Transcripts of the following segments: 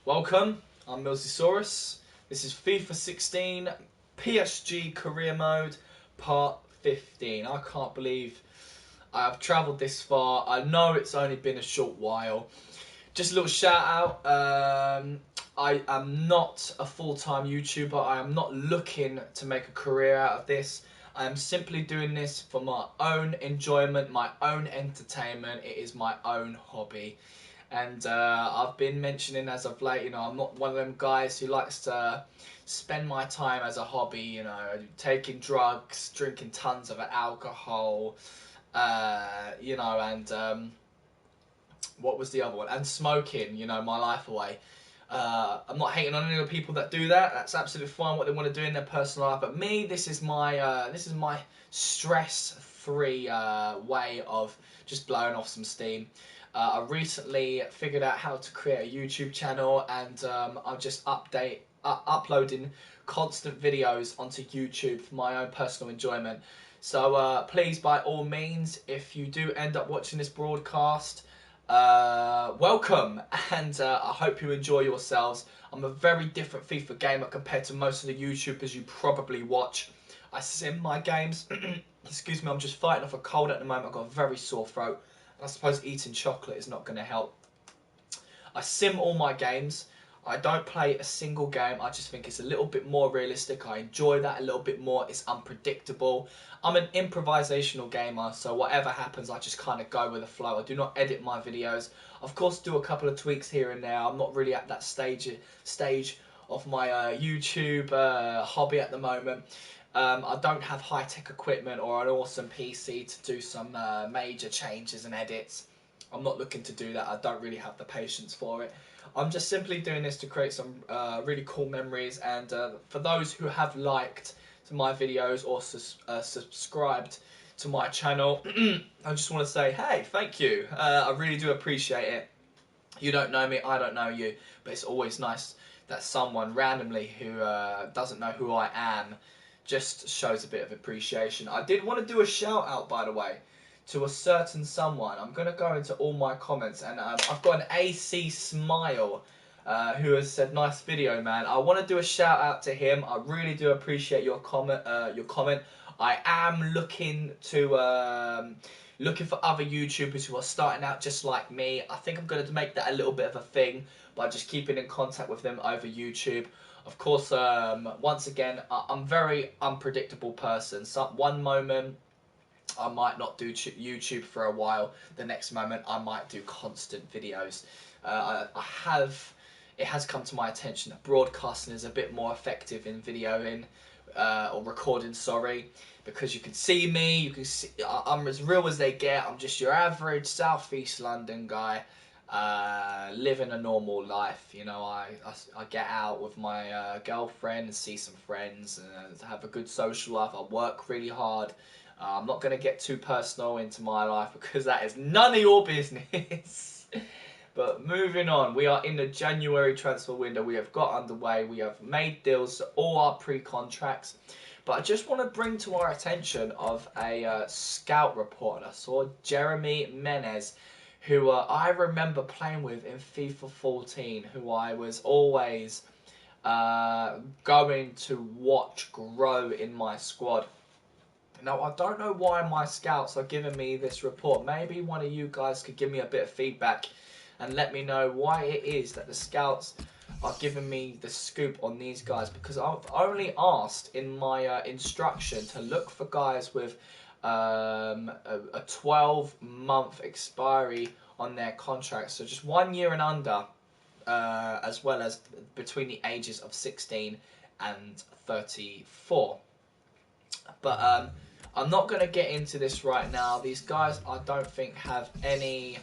Welcome, I'm Milzosaurus. This is FIFA 16 PSG Career Mode Part 15. I can't believe I have travelled this far. I know it's only been a short while. Just a little shout out. I am not a full-time YouTuber. I am not looking to make a career out of this. I am simply doing this for my own enjoyment, my own entertainment. It is my own hobby. And I've been mentioning as of late, I'm not one of them guys who likes to spend my time as a hobby, taking drugs, drinking tons of alcohol, and what was the other one? And smoking, my life away. I'm not hating on any of the people that do that. That's absolutely fine. What they want to do in their personal life. But me, this is my stress-free way of just blowing off some steam. I recently figured out how to create a YouTube channel, and I'm just uploading constant videos onto YouTube for my own personal enjoyment. So please, by all means, if you do end up watching this broadcast, welcome, and I hope you enjoy yourselves. I'm a very different FIFA gamer compared to most of the YouTubers you probably watch. I sim my games. Excuse me, I'm just fighting off a cold at the moment. I've got a very sore throat. I suppose eating chocolate is not going to help. I sim all my games. I don't play a single game. I just think it's a little bit more realistic. I enjoy that a little bit more. It's unpredictable. I'm an improvisational gamer, so whatever happens, I just kind of go with the flow. I do not edit my videos. Of course, do a couple of tweaks here and there. I'm not really at that stage of my YouTube hobby at the moment. I don't have high-tech equipment or an awesome PC to do some major changes and edits. I'm not looking to do that. I don't really have the patience for it. I'm just simply doing this to create some really cool memories, and for those who have liked my videos or subscribed to my channel, I just want to say, hey, thank you. I really do appreciate it. You don't know me, I don't know you, but it's always nice that someone randomly who doesn't know who I am just shows a bit of appreciation. I did want to do a shout out, by the way, to a certain someone. I'm going to go into all my comments, and I've got an AC Smile who has said, nice video, man. I want to do a shout out to him. I really do appreciate your comment. I am looking for other YouTubers who are starting out just like me. I think I'm going to make that a little bit of a thing by just keeping in contact with them over YouTube. Of course, once again, I'm a very unpredictable person. So one moment, I might not do YouTube for a while. The next moment, I might do constant videos. It has come to my attention that broadcasting is a bit more effective in videoing, or recording, sorry, because you can see me, you can see, I'm as real as they get. I'm just your average South East London guy, living a normal life. I get out with my girlfriend and see some friends and have a good social life. I work really hard. I'm not going to get too personal into my life because that is none of your business. But moving on, we are in the January transfer window. We have got underway. We have made deals to all our pre-contracts. But I just want to bring to our attention of a scout report. I saw Jeremy Menez, who I remember playing with in FIFA 14, who I was always going to watch grow in my squad. Now, I don't know why my scouts are giving me this report. Maybe one of you guys could give me a bit of feedback and let me know why it is that the scouts are giving me the scoop on these guys, because I've only asked in my instruction to look for guys with a 12-month expiry on their contracts, so just 1 year and under, as well as between the ages of 16 and 34. But I'm not going to get into this right now. These guys, I don't think have any.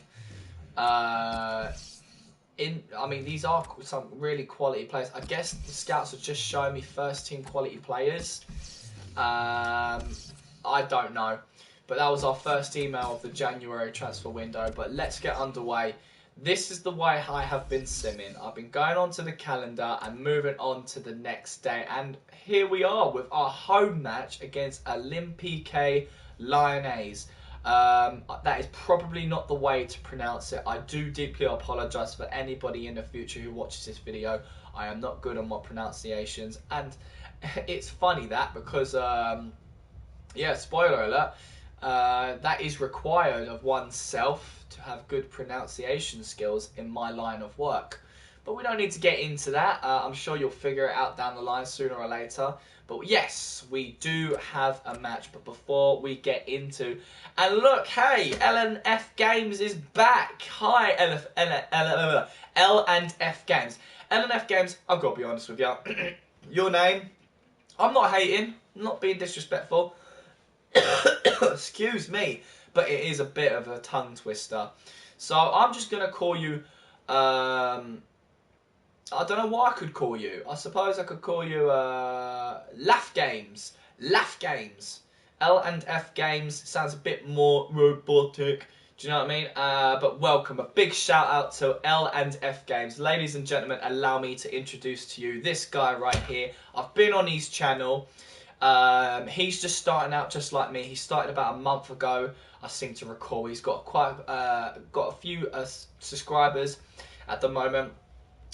These are some really quality players. I guess the scouts are just showing me first-team quality players. I don't know, but that was our first email of the January transfer window. But let's get underway. This is the way I have been simming. I've been going on to the calendar and moving on to the next day. And here we are with our home match against Olympique Lyonnais. That is probably not the way to pronounce it. I do deeply apologise for anybody in the future who watches this video. I am not good on my pronunciations, and it's funny that because, yeah, spoiler alert, that is required of oneself to have good pronunciation skills in my line of work. But we don't need to get into that. I'm sure you'll figure it out down the line sooner or later. But yes, we do have a match. But before we get into... And look, hey, L&F Games is back. Hi, L&F Games. L&F Games, I've got to be honest with you. Your name, I'm not hating. I'm not being disrespectful. Excuse me. But it is a bit of a tongue twister. So I'm just going to call you... I don't know what I could call you. I suppose I could call you Laugh Games. Laugh Games. L&F Games sounds a bit more robotic. Do you know what I mean? But welcome. A big shout out to L&F Games. Ladies and gentlemen, allow me to introduce to you this guy right here. I've been on his channel. He's just starting out just like me. He started about a month ago, I seem to recall. He's got got a few subscribers at the moment.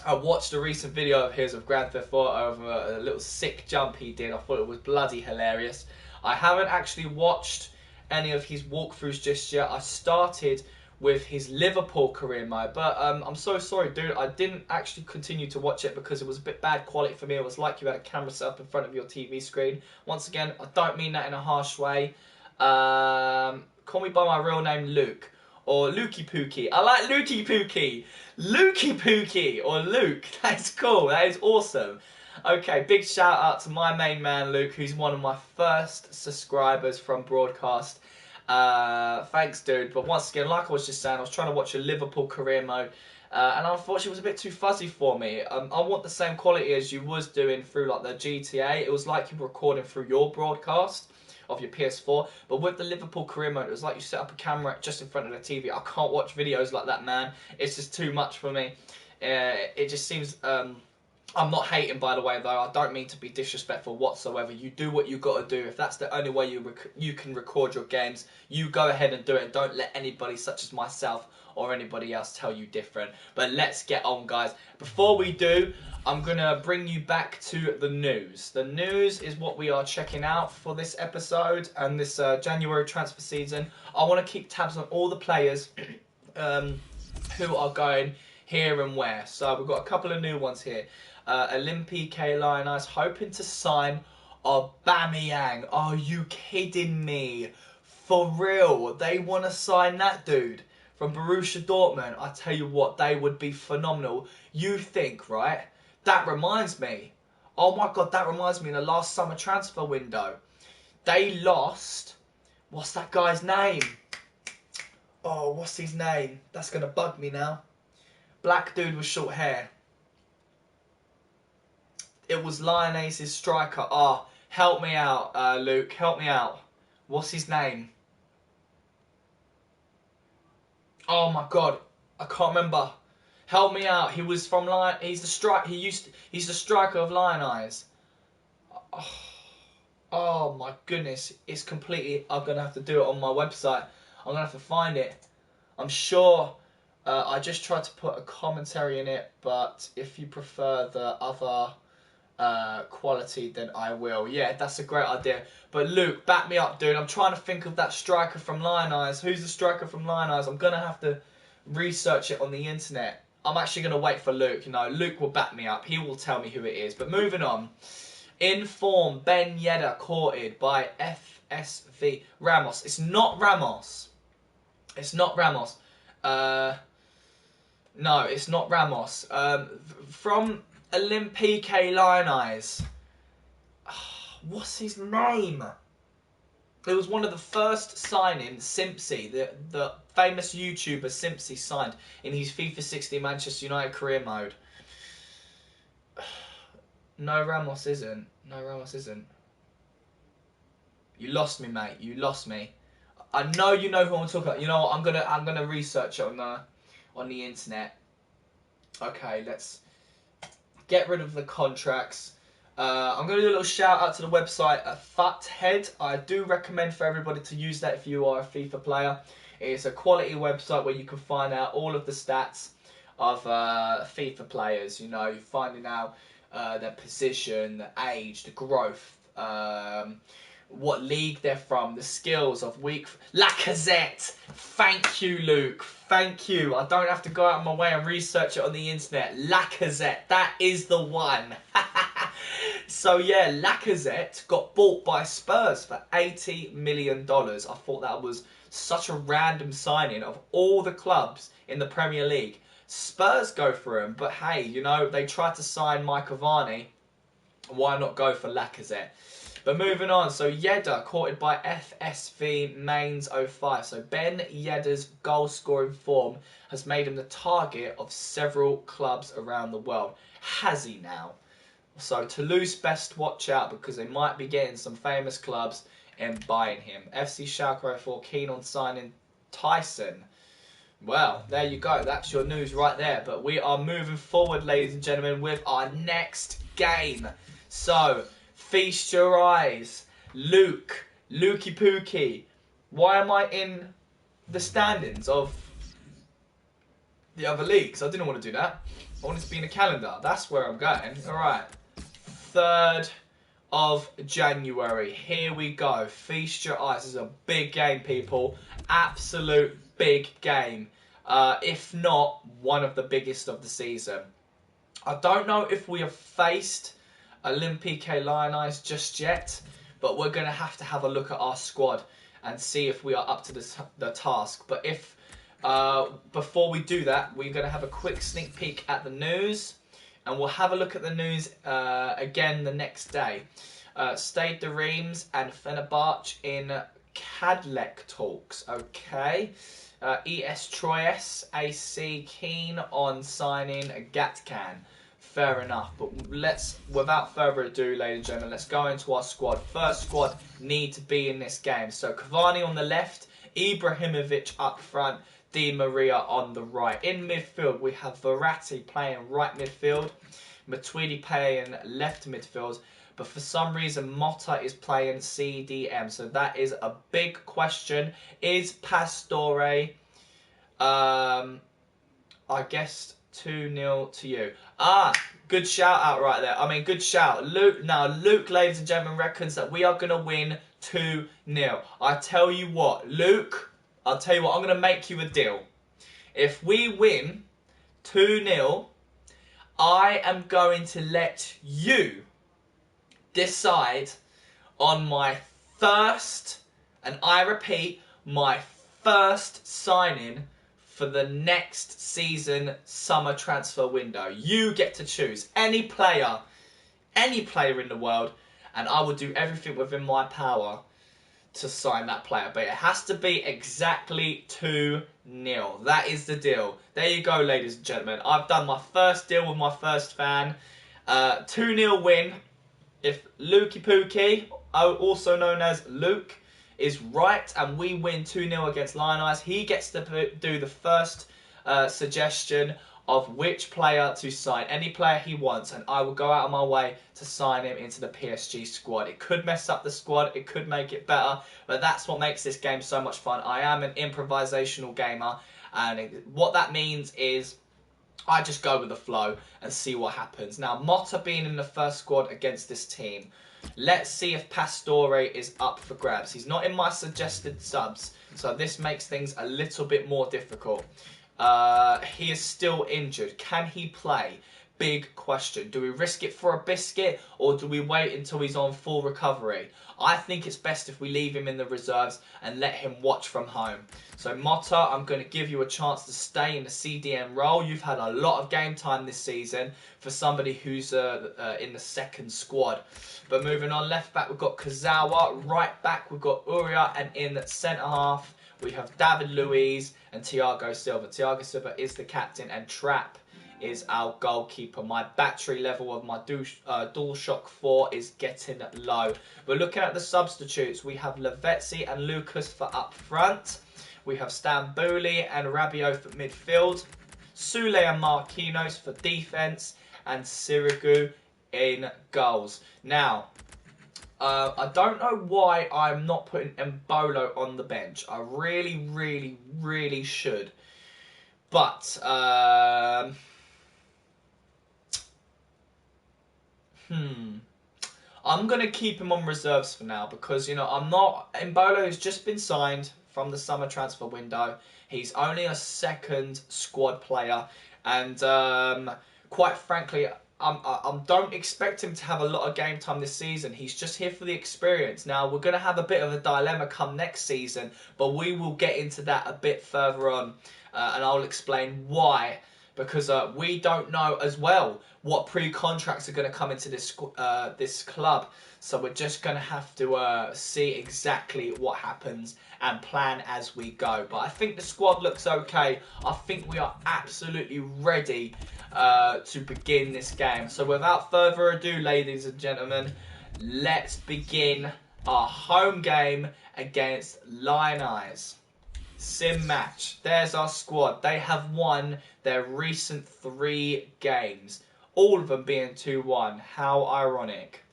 I watched a recent video of his of Grand Theft Auto of a little sick jump he did. I thought it was bloody hilarious. I haven't actually watched any of his walkthroughs just yet. I started with his Liverpool career mode, but I'm so sorry, dude. I didn't actually continue to watch it because it was a bit bad quality for me. It was like you had a camera set up in front of your TV screen. Once again, I don't mean that in a harsh way. Call me by my real name, Luke. Or Lukey Pookie. I like Lukey Pookie. Lukey Pookie. Or Luke. That is cool. That is awesome. Okay, big shout out to my main man, Luke, who's one of my first subscribers from broadcast. Thanks, dude. But once again, like I was just saying, I was trying to watch a Liverpool career mode. And unfortunately, it was a bit too fuzzy for me. I want the same quality as you was doing through like the GTA. It was like you were recording through your broadcast of your PS4, but with the Liverpool career mode, it was like you set up a camera just in front of the TV. I can't watch videos like that, man. It's just too much for me. It just seems... I'm not hating, by the way, though. I don't mean to be disrespectful whatsoever. You do what you got to do. If that's the only way you can record your games, you go ahead and do it. Don't let anybody such as myself or anybody else tell you different. But let's get on, guys. Before we do, I'm going to bring you back to the news. The news is what we are checking out for this episode and this January transfer season. I want to keep tabs on all the players who are going here and where. So we've got a couple of new ones here. Olympique Lyonnais hoping to sign Aubameyang. Are you kidding me? For real? They want to sign that dude from Borussia Dortmund. I tell you what, they would be phenomenal. You think, right? That reminds me. Oh my God, that reminds me in the last summer transfer window. They lost... What's that guy's name? Oh, what's his name? That's going to bug me now. Black dude with short hair. It was Lyonnais' striker. Oh, help me out, Luke. Help me out. What's his name? Oh my God, I can't remember. Help me out. He was from Lyon. He's the striker of Lyonnais. Oh my goodness, it's completely. I'm gonna have to do it on my website. I'm gonna have to find it. I'm sure. I just tried to put a commentary in it, but if you prefer the other quality, then I will. Yeah, that's a great idea. But Luke, back me up, dude. I'm trying to think of that striker from Lyonnais. Who's the striker from Lyonnais? I'm gonna have to research it on the internet. I'm actually gonna wait for Luke. You know, Luke will back me up. He will tell me who it is. But moving on. In form, Ben Yedder courted by FSV Ramos. It's not Ramos. It's not Ramos. No, it's not Ramos. From Olympique Lyonnais. What's his name? It was one of the first signings Simpsy, the famous YouTuber Simpsy, signed in his FIFA 16 Manchester United career mode. No, Ramos isn't. No, Ramos isn't. You lost me, mate. You lost me. I know you know who I'm talking about. You know what? I'm gonna research it on the internet. Okay, let's get rid of the contracts. I'm going to do a little shout out to the website Futhead. I do recommend for everybody to use that if you are a FIFA player. It's a quality website where you can find out all of the stats of FIFA players. You know, finding out their position, the age, the growth, what league they're from, the skills of week. Lacazette! Thank you, Luke. Thank you. I don't have to go out of my way and research it on the internet. Lacazette. That is the one. So, yeah, Lacazette got bought by Spurs for $80 million. I thought that was such a random signing of all the clubs in the Premier League. Spurs go for him, but hey, you know, they tried to sign Mike Cavani. Why not go for Lacazette? But moving on, so Yedder courted by FSV Mainz 05. So Ben Yedder's goal-scoring form has made him the target of several clubs around the world. Has he now? So Toulouse best watch out because they might be getting some famous clubs and buying him. FC Schalke 04 keen on signing Tyson. Well, there you go. That's your news right there. But we are moving forward, ladies and gentlemen, with our next game. So, feast your eyes. Lukey Pookie. Why am I in the standings of the other leagues? I didn't want to do that. I wanted to be in a calendar. That's where I'm going. Alright. 3rd of January. Here we go. Feast your eyes. This is a big game, people. Absolute big game. If not, one of the biggest of the season. I don't know if we have faced Olympique Lyonnais just yet, but we're going to have a look at our squad and see if we are up to the task. But if before we do that, we're going to have a quick sneak peek at the news, and we'll have a look at the news again the next day. Stade de Reims and Fenerbahce in Cadlec talks. Okay. ES Troyes AC keen on signing Gatkan. Fair enough, but without further ado, ladies and gentlemen, let's go into our squad. First squad need to be in this game. So Cavani on the left, Ibrahimovic up front, Di Maria on the right. In midfield, we have Verratti playing right midfield, Matuidi playing left midfield, but for some reason Motta is playing CDM. So that is a big question. Is Pastore, I guess 2-0 to you. Good shout out right there. I mean, good shout. Luke, ladies and gentlemen, reckons that we are going to win 2-0. I tell you what, Luke, I'll tell you what, I'm going to make you a deal. If we win 2-0, I am going to let you decide on my first, and I repeat, my first signing for the next season summer transfer window. You get to choose any player in the world, and I will do everything within my power to sign that player. But it has to be exactly 2-0. That is the deal. There you go, ladies and gentlemen. I've done my first deal with my first fan. 2-0 win. If Lukey Pookie, also known as Luke, is right and we win 2-0 against Lyonnais, he gets to do the first suggestion of which player to sign. Any player he wants, and I will go out of my way to sign him into the PSG squad. It could mess up the squad, it could make it better, but that's what makes this game so much fun. I am an improvisational gamer, and what that means is I just go with the flow and see what happens. Now, Motta being in the first squad against this team, let's see if Pastore is up for grabs. He's not in my suggested subs, so this makes things a little bit more difficult. He is still injured. Can he play? Big question. Do we risk it for a biscuit, or do we wait until he's on full recovery? I think it's best if we leave him in the reserves and let him watch from home. So Motta, I'm going to give you a chance to stay in the CDM role. You've had a lot of game time this season for somebody who's in the second squad. But moving on, left back we've got Kazawa, right back we've got Uria, and in centre half we have David Luiz and Thiago Silva. Thiago Silva is the captain, and Trapp is our goalkeeper. My battery level of my DualShock 4 is getting low. But looking at the substitutes, we have Lavezzi and Lucas for up front. We have Stambouli and Rabiot for midfield. Sule and Marquinhos for defence. And Sirigu in goals. Now, I don't know why I'm not putting Mbolo on the bench. I really, really, really should. But, I'm going to keep him on reserves for now because, you know, Mbolo has just been signed from the summer transfer window. He's only a second squad player. And quite frankly, I don't expect him to have a lot of game time this season. He's just here for the experience. Now, we're going to have a bit of a dilemma come next season, but we will get into that a bit further on. And I'll explain why. Because we don't know as well what pre-contracts are going to come into this club. So we're just going to have to see exactly what happens and plan as we go. But I think the squad looks okay. I think we are absolutely ready to begin this game. So without further ado, ladies and gentlemen, let's begin our home game against Lion Eyes. Sim match. There's our squad. They have won their recent 3 games. All of them being 2-1. How ironic.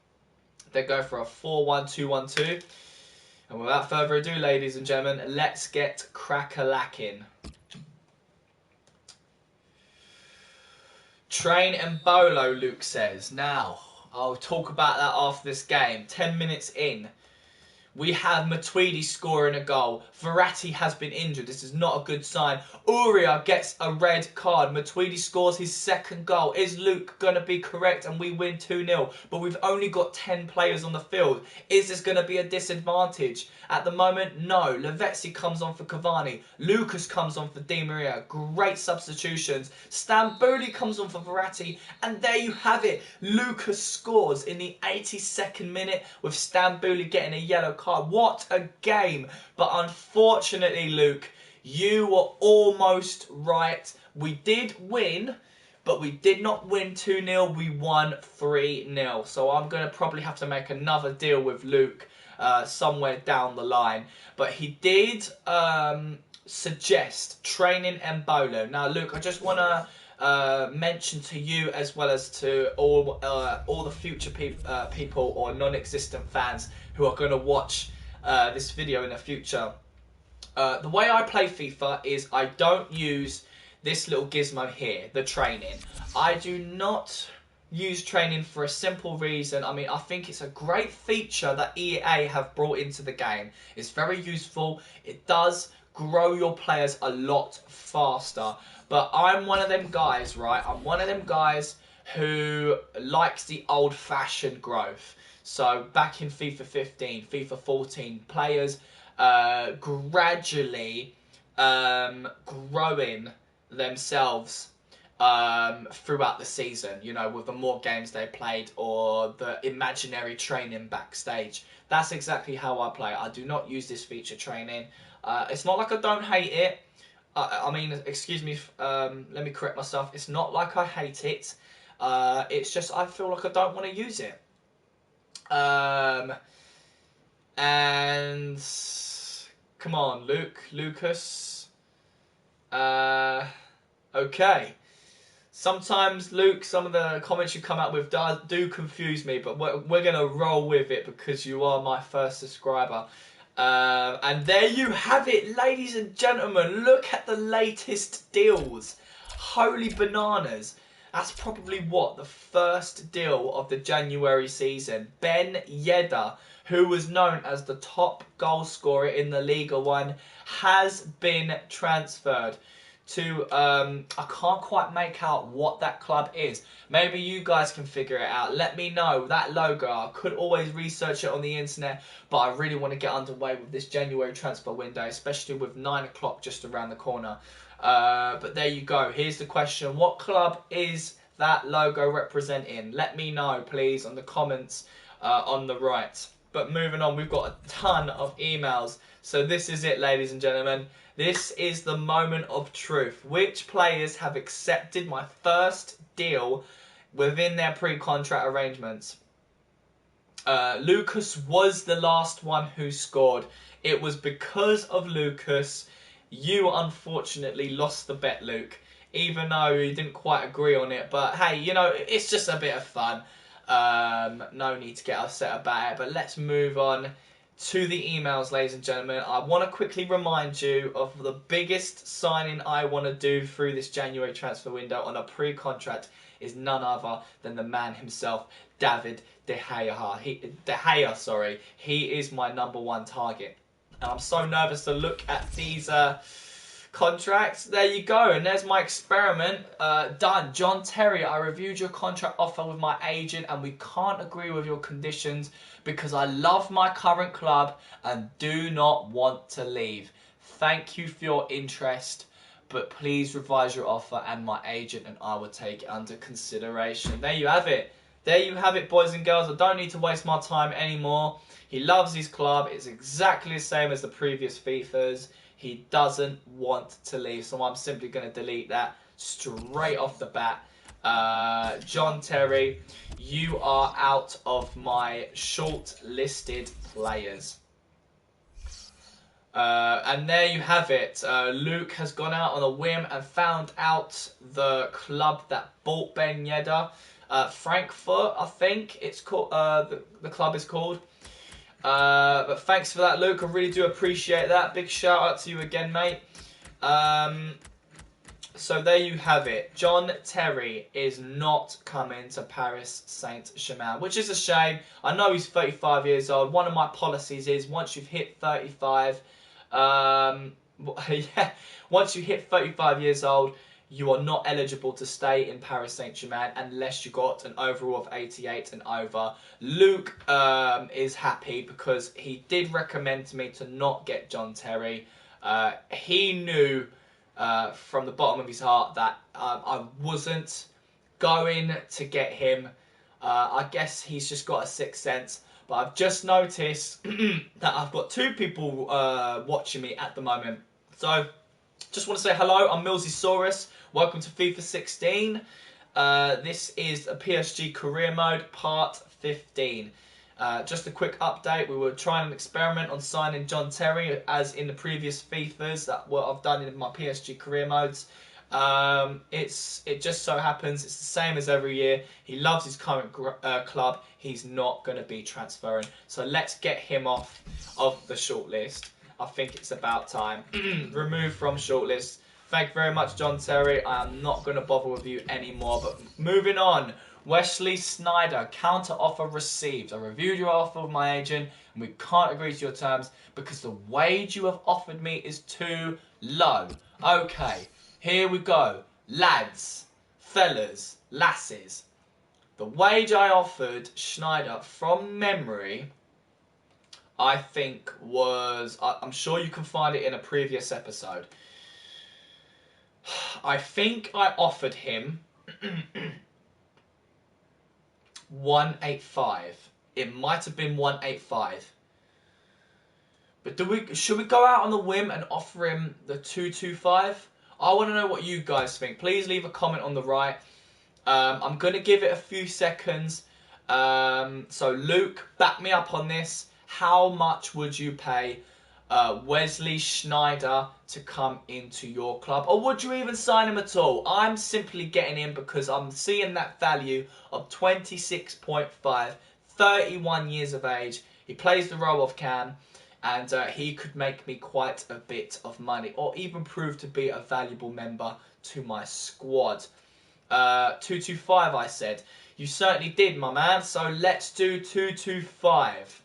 They go for a 4-1-2-1-2. And without further ado, ladies and gentlemen, let's get crack-a-lacking. Train Mbolo, Luke says. Now, I'll talk about that after this game. 10 minutes in. We have Matuidi scoring a goal. Verratti has been injured. This is not a good sign. Uria gets a red card. Matuidi scores his second goal. Is Luke going to be correct and we win 2-0? But we've only got 10 players on the field. Is this going to be a disadvantage? At the moment, no. Lavezzi comes on for Cavani. Lucas comes on for Di Maria. Great substitutions. Stambouli comes on for Verratti. And there you have it. Lucas scores in the 82nd minute with Stambouli getting a yellow card. What a game. But unfortunately, Luke, you were almost right. We did win, but we did not win 2-0. We won 3-0. So I'm going to probably have to make another deal with Luke somewhere down the line. But he did suggest training Mbolo. Now, Luke, I just want to mention to you as well as to all the future people or non-existent fans who are going to watch this video in the future. The way I play FIFA is I don't use this little gizmo here, the training. I do not use training for a simple reason. I mean, I think it's a great feature that EA have brought into the game. It's very useful. It does grow your players a lot faster. But I'm one of them guys, right? I'm one of them guys who likes the old-fashioned growth. So back in FIFA 15, FIFA 14, players gradually growing themselves throughout the season, you know, with the more games they played or the imaginary training backstage. That's exactly how I play. I do not use this feature training. It's not like I don't hate it. I mean, excuse me, let me correct myself. It's not like I hate it. It's just I feel like I don't want to use it. And come on, Lucas. Okay. Sometimes, Luke, some of the comments you come out with do confuse me, but we're going to roll with it because you are my first subscriber. And there you have it, ladies and gentlemen. Look at the latest deals. Holy bananas. That's probably what, the first deal of the January season. Ben Yedder, who was known as the top goal scorer in the Liga 1, has been transferred to, I can't quite make out what that club is. Maybe you guys can figure it out. Let me know. That logo, I could always research it on the internet, but I really want to get underway with this January transfer window, especially with 9 o'clock just around the corner. But there you go. Here's the question. What club is that logo representing? Let me know, please, on the comments on the right. But moving on, we've got a ton of emails. So this is it, ladies and gentlemen. This is the moment of truth. Which players have accepted my first deal within their pre-contract arrangements? Lucas was the last one who scored. It was because of Lucas. You unfortunately lost the bet, Luke, even though you didn't quite agree on it. But hey, you know, it's just a bit of fun. No need to get upset about it, but let's move on to the emails, ladies and gentlemen. I want to quickly remind you of the biggest signing I want to do through this January transfer window on a pre-contract is none other than the man himself, David De Gea. He is my #1 target. And I'm so nervous to look at these contracts. There you go, and there's my experiment done. John Terry, I reviewed your contract offer with my agent and we can't agree with your conditions because I love my current club and do not want to leave. Thank you for your interest, but please revise your offer and my agent and I will take it under consideration. There you have it. There you have it, boys and girls. I don't need to waste my time anymore. He loves his club. It's exactly the same as the previous FIFAs. He doesn't want to leave, so I'm simply going to delete that straight off the bat. John Terry, you are out of my short-listed players. And there you have it. Luke has gone out on a whim and found out the club that bought Ben Yedder. Frankfurt, I think it's called. The club is called. But thanks for that, Luke. I really do appreciate that. Big shout out to you again, mate. So there you have it. John Terry is not coming to Paris Saint-Germain, which is a shame. I know he's 35 years old. One of my policies is once you've hit 35, once you hit 35 years old, you are not eligible to stay in Paris Saint-Germain unless you got an overall of 88 and over. Luke is happy because he did recommend to me to not get John Terry. He knew from the bottom of his heart that I wasn't going to get him. I guess he's just got a sixth sense. But I've just noticed that I've got 2 people watching me at the moment. So just want to say hello, I'm Millsysaurus. Welcome to FIFA 16. This is a PSG career mode, part 15. Just a quick update, we were trying an experiment on signing John Terry as in the previous FIFAs that what I've done in my PSG career modes. It just so happens it's the same as every year. He loves his current club. He's not going to be transferring. So let's get him off of the shortlist. I think it's about time. Removed from shortlist. Thank you very much, John Terry. I am not going to bother with you anymore. But moving on. Wesley Sneijder, counter offer received. I reviewed your offer with my agent and we can't agree to your terms because the wage you have offered me is too low. Okay, here we go. Lads, fellas, lasses. The wage I offered Schneider from memory, I think was, I'm sure you can find it in a previous episode. I think I offered him 185. It might have been 185. But should we go out on the whim and offer him the 225? I want to know what you guys think. Please leave a comment on the right. I'm going to give it a few seconds. So Luke, back me up on this. How much would you pay Wesley Sneijder to come into your club? Or would you even sign him at all? I'm simply getting him because I'm seeing that value of 26.5, 31 years of age. He plays the role of Cam. And he could make me quite a bit of money, or even prove to be a valuable member to my squad. 225, I said. You certainly did, my man. So let's do 225.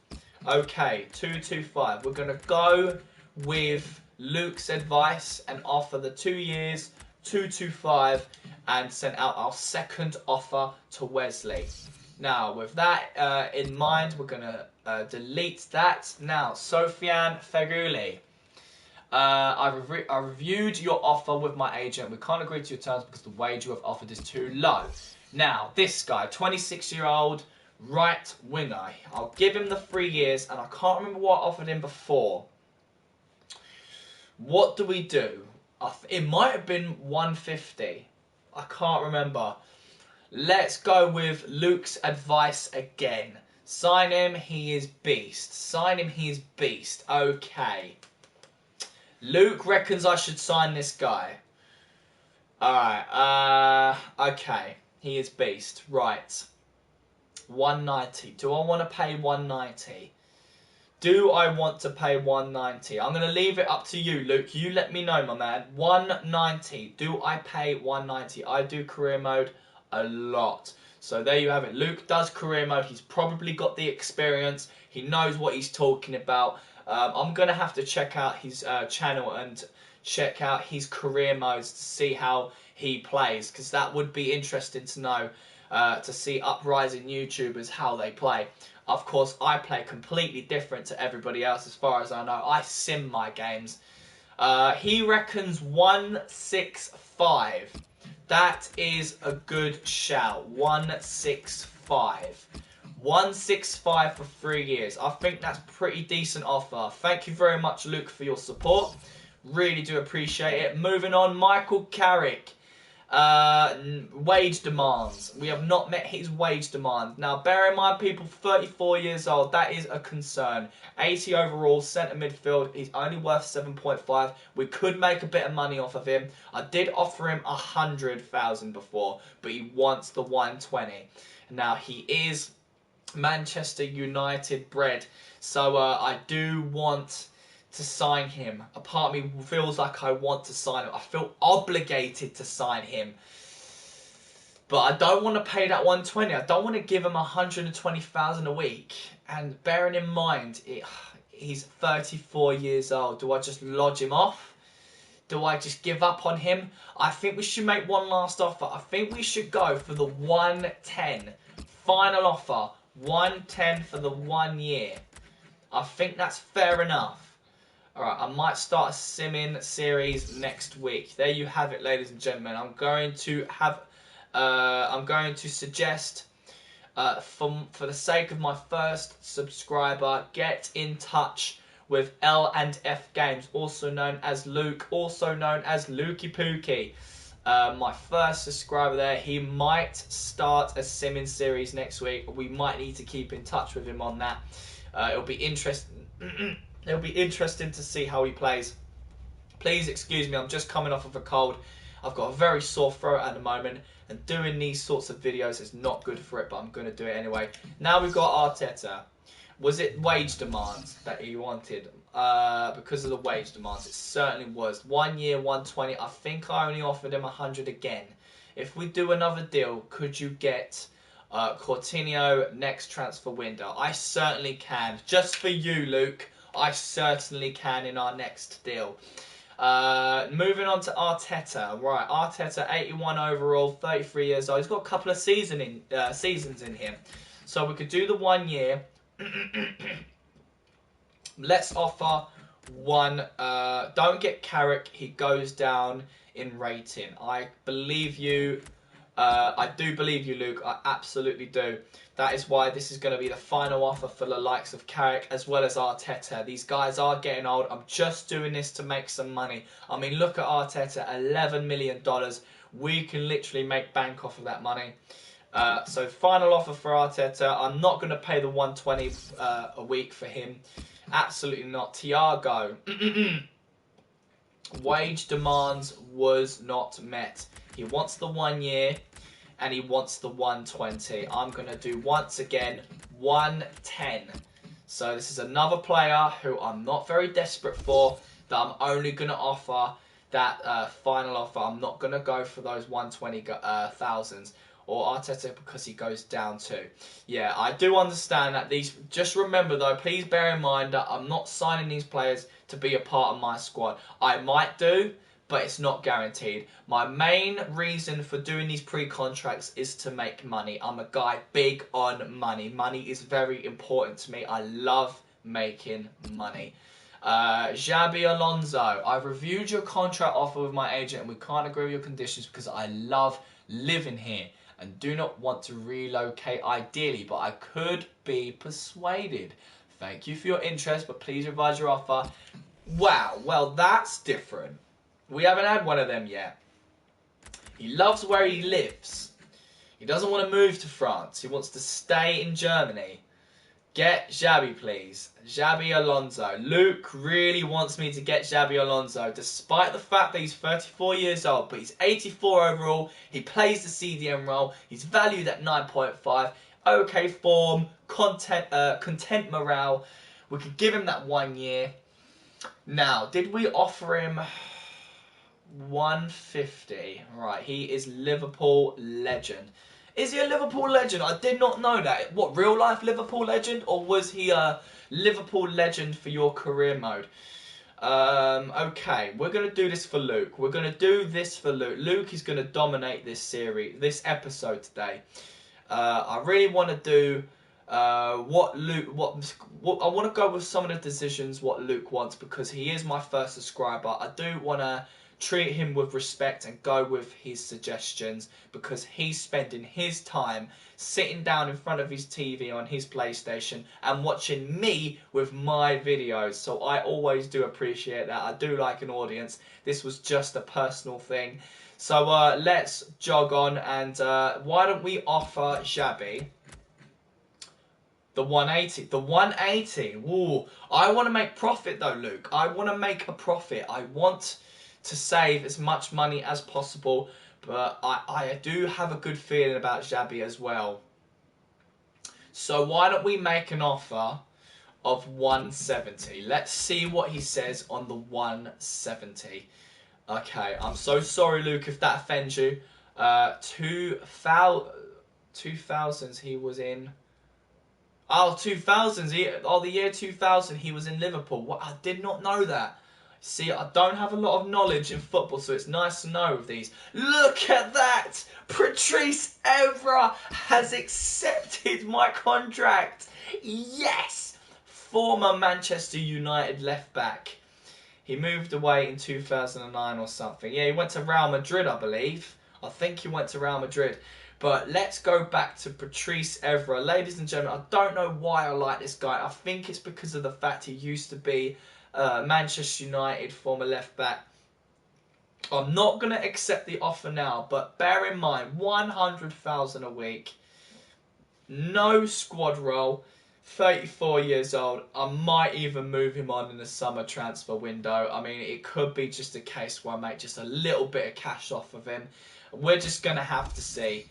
Okay, 225. We're going to go with Luke's advice and offer the 2 years, 225, and send out our second offer to Wesley. Now, with that in mind, we're going to delete that. Now, Sofiane Feghouli. I reviewed your offer with my agent. We can't agree to your terms because the wage you have offered is too low. Now, this guy, 26-year-old right winger. I'll give him the 3 years, and I can't remember what I offered him before. What do we do? It might have been 150. I can't remember. Let's go with Luke's advice again. Sign him, he is beast. Sign him, he is beast. Okay. Luke reckons I should sign this guy. Alright, okay. He is beast. Right. 190. Do I want to pay 190? Do I want to pay 190? I'm going to leave it up to you, Luke. You let me know, my man. 190. Do I pay 190? I do career mode a lot. So there you have it. Luke does career mode. He's probably got the experience. He knows what he's talking about. I'm going to have to check out his channel and check out his career modes to see how he plays, because that would be interesting to know, to see uprising YouTubers how they play. Of course, I play completely different to everybody else as far as I know. I sim my games. He reckons 165. That is a good shout. 165. 165 for 3 years. I think that's a pretty decent offer. Thank you very much, Luke, for your support. Really do appreciate it. Moving on, Michael Carrick. Wage demands. We have not met his wage demand. Now, bear in mind, people, 34 years old, that is a concern. 80 overall, centre midfield. He's only worth 7.5. We could make a bit of money off of him. I did offer him 100,000 before, but he wants the 120. Now, he is Manchester United bred, so I do want to sign him. A part of me feels like I want to sign him. I feel obligated to sign him. But I don't want to pay that 120. I don't want to give him 120,000 a week. And bearing in mind, he's 34 years old. Do I just lodge him off? Do I just give up on him? I think we should make one last offer. I think we should go for the 110. Final offer. 110 for the 1 year. I think that's fair enough. Alright, I might start a simming series next week. There you have it, ladies and gentlemen. I'm going to suggest, for the sake of my first subscriber, get in touch with L&F Games, also known as Luke, also known as Lukey Pookie. My first subscriber there, he might start a simming series next week. We might need to keep in touch with him on that. It'll be interesting. It'll be interesting to see how he plays. Please excuse me, I'm just coming off of a cold. I've got a very sore throat at the moment, and doing these sorts of videos is not good for it, but I'm going to do it anyway. Now we've got Arteta. Was it wage demands that he wanted? Because of the wage demands, it certainly was. 1 year, 120. I think I only offered him 100 again. If we do another deal, could you get Coutinho next transfer window? I certainly can. Just for you, Luke. I certainly can in our next deal. Moving on to Arteta. Right, Arteta, 81 overall, 33 years old. He's got a couple of seasons in him. So we could do the 1 year. Let's offer one. Don't get Carrick. He goes down in rating. I believe you. I do believe you, Luke. I absolutely do. That is why this is going to be the final offer for the likes of Carrick as well as Arteta. These guys are getting old. I'm just doing this to make some money. I mean, look at Arteta, $11 million. We can literally make bank off of that money. So final offer for Arteta. I'm not going to pay the 120 a week for him. Absolutely not. Thiago. Wage demands was not met. He wants the 1 year and he wants the 120. I'm going to do, once again, 110. So this is another player who I'm not very desperate for, that I'm only going to offer that final offer. I'm not going to go for those 120,000 or Arteta because he goes down too. Yeah, I do understand that these... Just remember though, please bear in mind that I'm not signing these players to be a part of my squad. I might do, but it's not guaranteed. My main reason for doing these pre-contracts is to make money. I'm a guy big on money. Money is very important to me. I love making money. Xabi Alonso. I've reviewed your contract offer with my agent and we can't agree with your conditions because I love living here and do not want to relocate ideally, but I could be persuaded. Thank you for your interest, but please revise your offer. Wow, well that's different. We haven't had one of them yet. He loves where he lives. He doesn't want to move to France. He wants to stay in Germany. Get Xabi, please. Xabi Alonso. Luke really wants me to get Xabi Alonso, despite the fact that he's 34 years old, but he's 84 overall. He plays the CDM role. He's valued at 9.5. okay form, content morale. We could give him that 1 year. Now, did we offer him 150? Right, he is Liverpool legend. Is he a Liverpool legend? I did not know that. What, real life Liverpool legend? Or was he a Liverpool legend for your career mode? Okay, we're going to do this for Luke. We're going to do this for Luke. Luke is going to dominate this series, this episode today. I really want to do what I want to go with some of the decisions what Luke wants, because he is my first subscriber. I do want to treat him with respect and go with his suggestions, because he's spending his time sitting down in front of his TV on his PlayStation and watching me with my videos. So I always do appreciate that. I do like an audience. This was just a personal thing. So let's jog on, and why don't we offer Xabi the 180? The 180. Ooh, I want to make profit though, Luke. I want to make a profit. I want to save as much money as possible, but I do have a good feeling about Xabi as well. So why don't we make an offer of 170? Let's see what he says on the 170. Okay, I'm so sorry, Luke, if that offends you. 2000s he was in. Oh, 2000s. The year 2000 he was in Liverpool. What? I did not know that. See, I don't have a lot of knowledge in football, so it's nice to know of these. Look at that! Patrice Evra has accepted my contract. Yes! Former Manchester United left back. He moved away in 2009 or something. Yeah, he went to Real Madrid, I believe. I think he went to Real Madrid. But let's go back to Patrice Evra. Ladies and gentlemen, I don't know why I like this guy. I think it's because of the fact he used to be Manchester United former left back. I'm not going to accept the offer now, but bear in mind, 100,000 a week, no squad role, 34 years old. I might even move him on in the summer transfer window. I mean, it could be just a case where I make just a little bit of cash off of him. We're just going to have to see.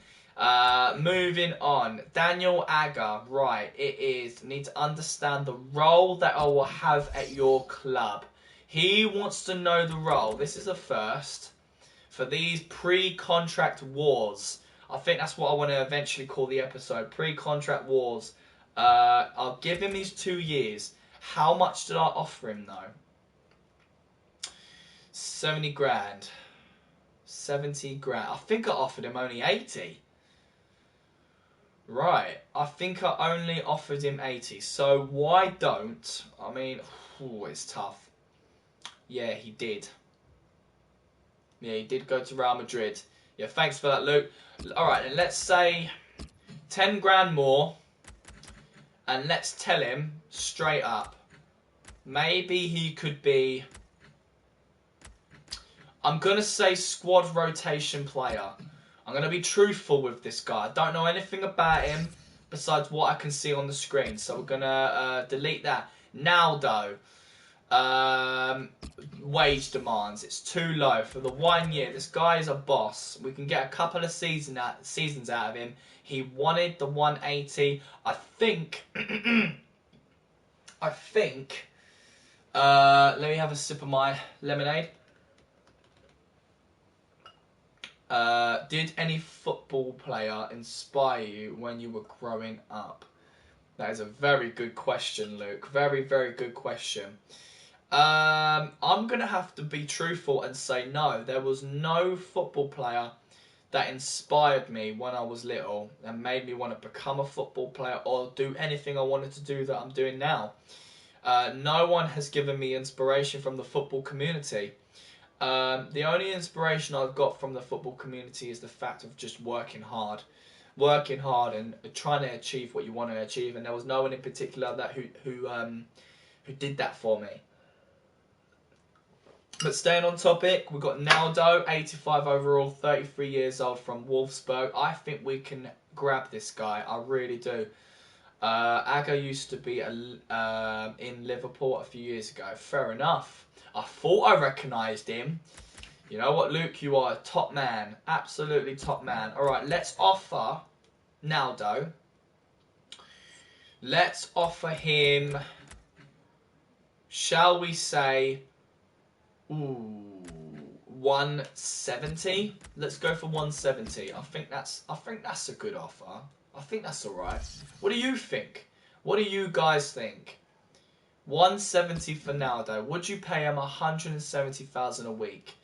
Moving on, Daniel Agger. Right, it is. Need to understand the role that I will have at your club. He wants to know the role. This is a first for these pre-contract wars. I think that's what I want to eventually call the episode. Pre-contract wars. I'll give him his 2 years. How much did I offer him though? 70 grand. 70 grand. I think I offered him only 80. Right, I think I only offered him 80. So why don't... I mean, it's tough. Yeah, he did. Yeah, he did go to Real Madrid. Yeah, thanks for that, Luke. Alright, then let's say 10 grand more. And let's tell him straight up. Maybe he could be... I'm going to say squad rotation player. I'm going to be truthful with this guy. I don't know anything about him besides what I can see on the screen. So we're going to delete that. Now, though, wage demands. It's too low. For the 1 year, this guy is a boss. We can get a couple of seasons out of him. He wanted the 180. I think... let me have a sip of my lemonade. Did any football player inspire you when you were growing up? That is a very good question, Luke. Very, very good question. I'm going to have to be truthful and say no. There was no football player that inspired me when I was little and made me want to become a football player or do anything I wanted to do that I'm doing now. No one has given me inspiration from the football community. The only inspiration I've got from the football community is the fact of just working hard and trying to achieve what you want to achieve. And there was no one in particular that who did that for me. But staying on topic, we've got Naldo, 85 overall, 33 years old from Wolfsburg. I think we can grab this guy. I really do. Aga used to be in Liverpool a few years ago. Fair enough. I thought I recognised him. You know what, Luke? You are a top man. Absolutely top man. All right, let's offer Naldo Let's offer him, shall we say, 170. Let's go for 170. I think that's a good offer. I think that's all right. What do you think? What do you guys think? 170 for Naldo. Would you pay him 170,000 a week?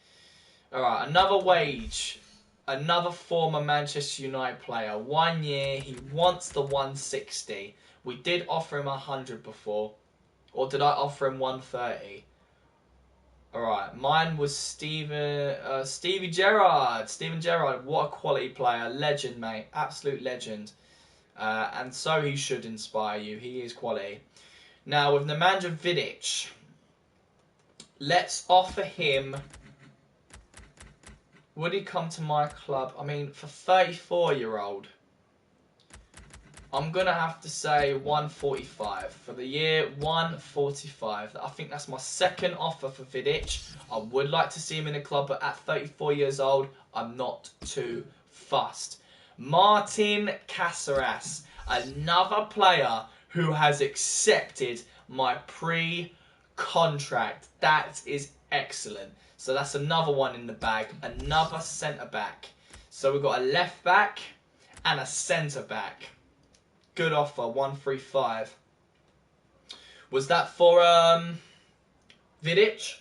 All right, another wage. Another former Manchester United player. 1 year. He wants the 160. We did offer him 100 before, or did I offer him 130? Alright, mine was Stevie Gerrard. Steven Gerrard, what a quality player. Legend, mate. Absolute legend. And so he should inspire you. He is quality. Now, with Nemanja Vidic, let's offer him... Would he come to my club? I mean, for 34-year-old, I'm going to have to say 145. For the year, 145. I think that's my second offer for Vidic. I would like to see him in a club, but at 34 years old, I'm not too fussed. Martin Caceres, another player who has accepted my pre-contract. That is excellent. So that's another one in the bag. Another centre-back. So we've got a left-back and a centre-back. Good offer, 135. Was that for Vidic?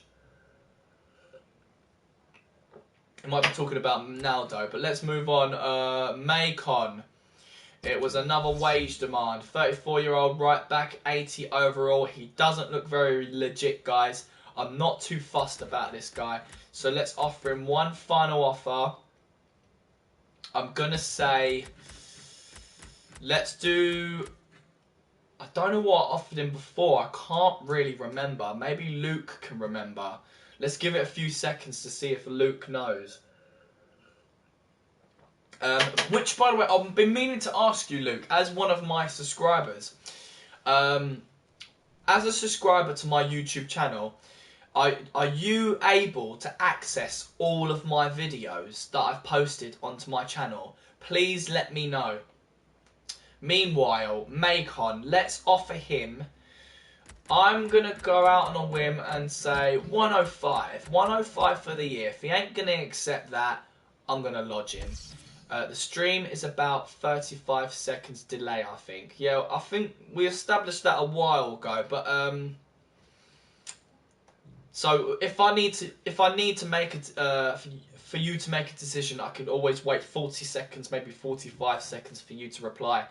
I might be talking about Naldo, but let's move on. Macon. It was another wage demand. 34-year-old right back, 80 overall. He doesn't look very legit, guys. I'm not too fussed about this guy. So let's offer him one final offer. I'm going to say... Let's do... I don't know what I offered him before. I can't really remember. Maybe Luke can remember. Let's give it a few seconds to see if Luke knows. Which, by the way, I've been meaning to ask you, Luke, as one of my subscribers. As a subscriber to my YouTube channel, are you able to access all of my videos that I've posted onto my channel? Please let me know. Meanwhile, Macon, let's offer him... I'm going to go out on a whim and say 105. 105 for the year. If he ain't going to accept that, I'm going to lodge him. The stream is about 35 seconds delay, I think. Yeah, I think we established that a while ago, but... So if I need to make it for you to make a decision, I could always wait 40 seconds, maybe 45 seconds for you to reply.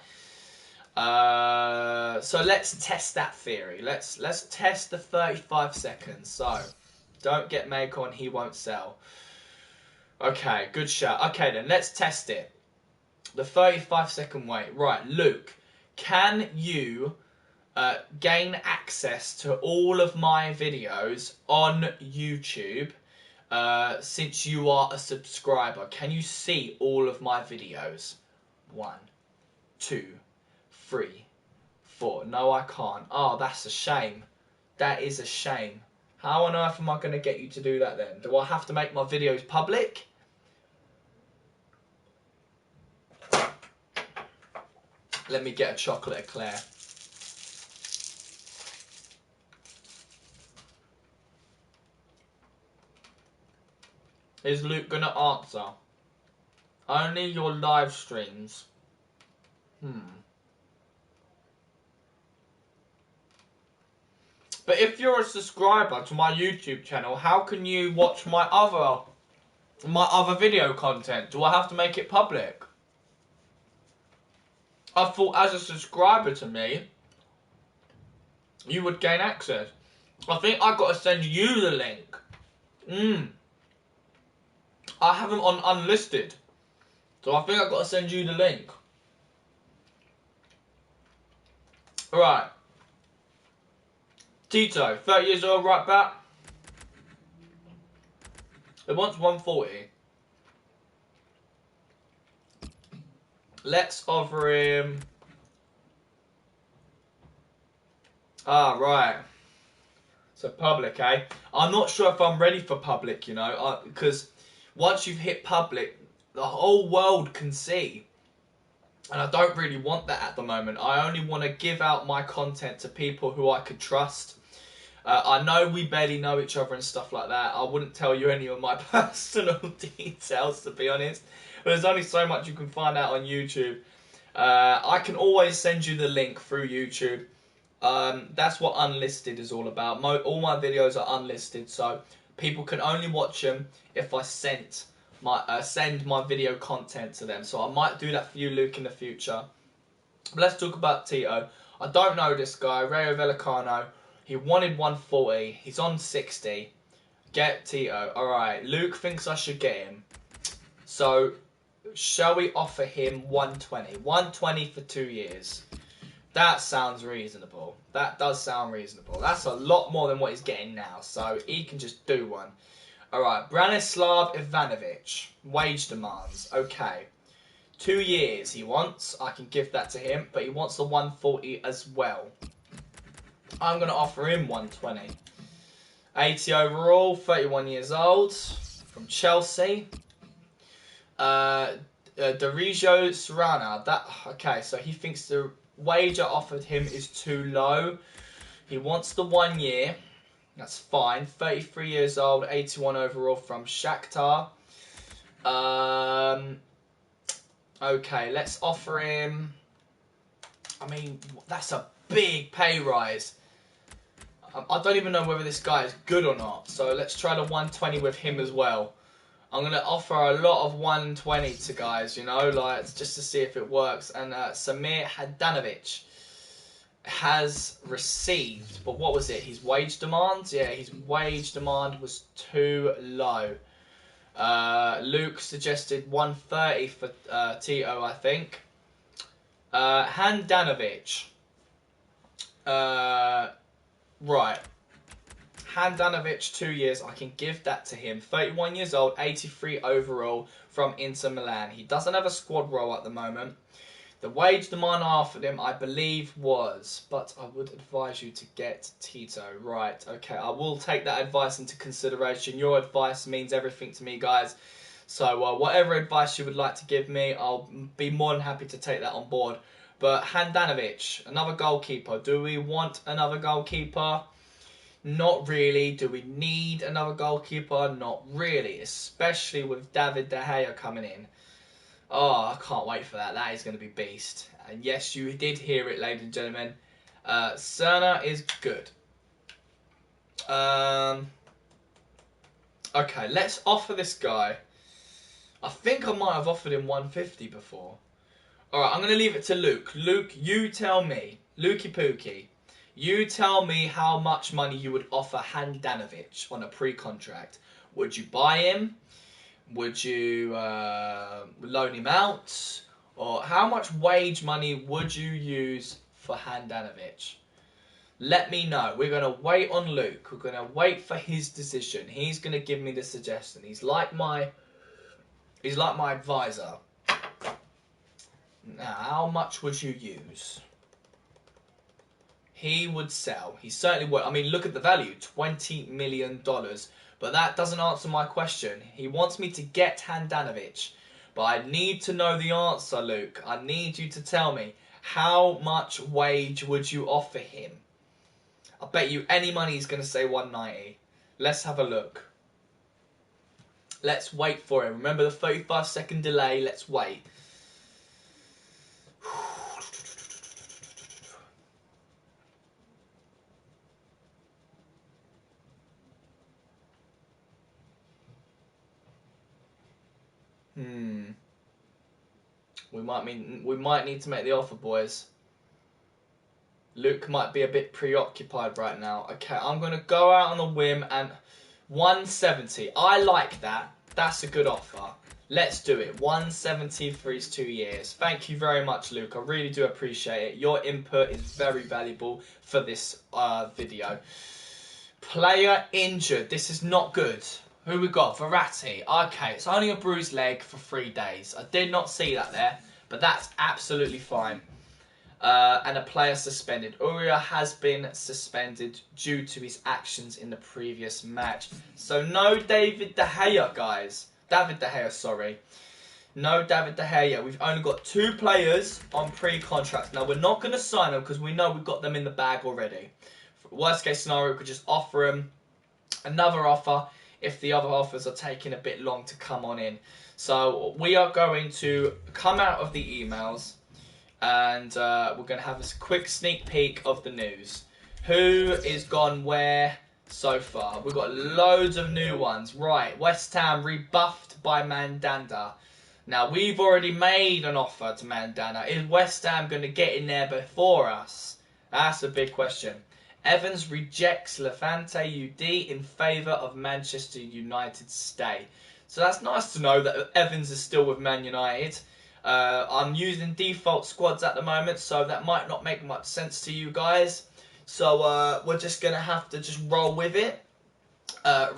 So let's test that theory. Let's test the 35 seconds. So don't get Macon, he won't sell. Okay, good shout. Okay then, let's test it. The 35-second wait. Right, Luke, can you gain access to all of my videos on YouTube since you are a subscriber? Can you see all of my videos? 1, 2, 3, 4. No, I can't. Oh, that's a shame. That is a shame. How on earth am I going to get you to do that then? Do I have to make my videos public? Let me get a chocolate eclair. Is Luke going to answer? Only your live streams. But if you're a subscriber to my YouTube channel, how can you watch my other video content? Do I have to make it public? I thought as a subscriber to me, you would gain access. I think I've got to send you the link. I have them on unlisted. So I think I've got to send you the link. Alright. Tito, 30 years old, right back. It wants 140. Let's offer him... Ah, right. So public, eh? I'm not sure if I'm ready for public, you know, because once you've hit public, the whole world can see. And I don't really want that at the moment. I only want to give out my content to people who I could trust. I know we barely know each other and stuff like that. I wouldn't tell you any of my personal details, to be honest. But there's only so much you can find out on YouTube. I can always send you the link through YouTube. That's what unlisted is all about. All my videos are unlisted, so people can only watch them if I send my video content to them. So I might do that for you, Luke, in the future. But let's talk about Tito. I don't know this guy, Rayo Vallecano. He wanted 140. He's on 60. Get Tito. Alright, Luke thinks I should get him. So, shall we offer him 120? 120 for 2 years. That sounds reasonable. That does sound reasonable. That's a lot more than what he's getting now. So, he can just do one. Alright, Branislav Ivanovic. Wage demands. Okay. 2 years he wants. I can give that to him. But he wants the 140 as well. I'm going to offer him 120. 80 overall, 31 years old, from Chelsea. Darijo Serrana. Okay, so he thinks the wage I offered him is too low. He wants the 1 year. That's fine. 33 years old, 81 overall, from Shakhtar. Okay, let's offer him... I mean, that's a big pay rise. I don't even know whether this guy is good or not. So let's try the 120 with him as well. I'm going to offer a lot of 120 to guys, you know, like just to see if it works. And Samir Handanovic has received, but what was it? His wage demand? Yeah, his wage demand was too low. Luke suggested 130 for Tito, I think. Handanovic. Right. Handanovic, 2 years. I can give that to him. 31 years old, 83 overall, from Inter Milan. He doesn't have a squad role at the moment. The wage demand I offered him, I believe, was... But I would advise you to get Tito. Right, okay. I will take that advice into consideration. Your advice means everything to me, guys. So whatever advice you would like to give me, I'll be more than happy to take that on board. But Handanovic, another goalkeeper. Do we want another goalkeeper? Not really. Do we need another goalkeeper? Not really. Especially with David De Gea coming in. Oh, I can't wait for that. That is going to be beast. And yes, you did hear it, ladies and gentlemen. Cerna is good. Okay, let's offer this guy. I think I might have offered him 150 before. Alright, I'm going to leave it to Luke. Luke, you tell me. Lukey Pookie. You tell me how much money you would offer Handanovic on a pre-contract. Would you buy him? Would you loan him out? Or how much wage money would you use for Handanovic? Let me know. We're going to wait on Luke. We're going to wait for his decision. He's going to give me the suggestion. He's like my advisor. Now, how much would you use? He would sell. He certainly would. I mean, look at the value. $20 million. But that doesn't answer my question. He wants me to get Handanovic. But I need to know the answer, Luke. I need you to tell me. How much wage would you offer him? I bet you any money he's going to say 190. Let's have a look. Let's wait for him. Remember the 35-second delay. Let's wait. We might need to make the offer, boys. Luke might be a bit preoccupied right now. Okay, I'm going to go out on a whim and 170. I like that. That's a good offer. Let's do it. 170 for his 2 years. Thank you very much, Luke. I really do appreciate it. Your input is very valuable for this video. Player injured. This is not good. Who we got? Verratti. Okay, it's only a bruised leg for 3 days. I did not see that there, but that's absolutely fine. And a player suspended. Uria has been suspended due to his actions in the previous match. So no David De Gea, guys. David De Gea, sorry. No David De Gea yet. We've only got 2 players on pre-contracts. Now, we're not going to sign them because we know we've got them in the bag already. Worst case scenario, we could just offer them another offer if the other offers are taking a bit long to come on in. So we are going to come out of the emails and we're going to have a quick sneak peek of the news. Who is gone where so far? We've got loads of new ones. Right, West Ham rebuffed by Mandanda. Now, we've already made an offer to Mandanda. Is West Ham going to get in there before us? That's a big question. Evans rejects Levante UD in favour of Manchester United stay. So that's nice to know that Evans is still with Man United. I'm using default squads at the moment, so that might not make much sense to you guys. So we're just going to have to just roll with it. I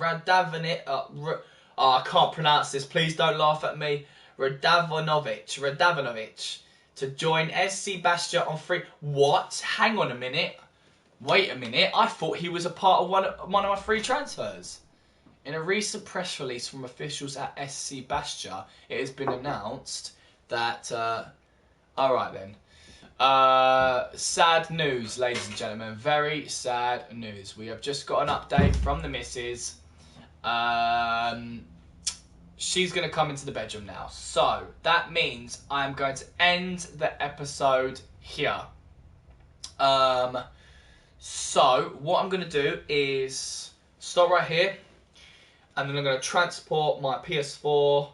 can't pronounce this. Please don't laugh at me. Radavanovic to join SC Bastia on free. What? Hang on a minute. Wait a minute. I thought he was a part of one of my free transfers. In a recent press release from officials at SC Bastia, it has been announced that. Alright then. Sad news, ladies and gentlemen. Very sad news. We have just got an update from the missus. She's going to come into the bedroom now. So, that means I'm going to end the episode here. So, what I'm going to do is stop right here. And then I'm going to transport my PS4,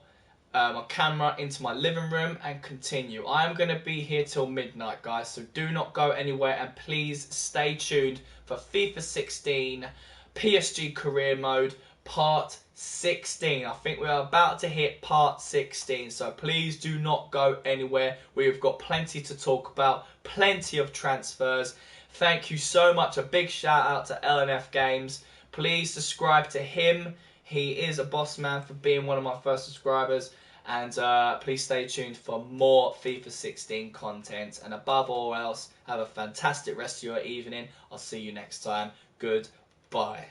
my camera into my living room and continue. I am going to be here till midnight, guys. So, do not go anywhere. And please stay tuned for FIFA 16 PSG Career Mode Part 16. I think we're about to hit Part 16. So, please do not go anywhere. We've got plenty to talk about. Plenty of transfers. Thank you so much. A big shout out to LNF Games. Please subscribe to him. He is a boss man for being one of my first subscribers. And please stay tuned for more FIFA 16 content. And above all else, have a fantastic rest of your evening. I'll see you next time. Goodbye.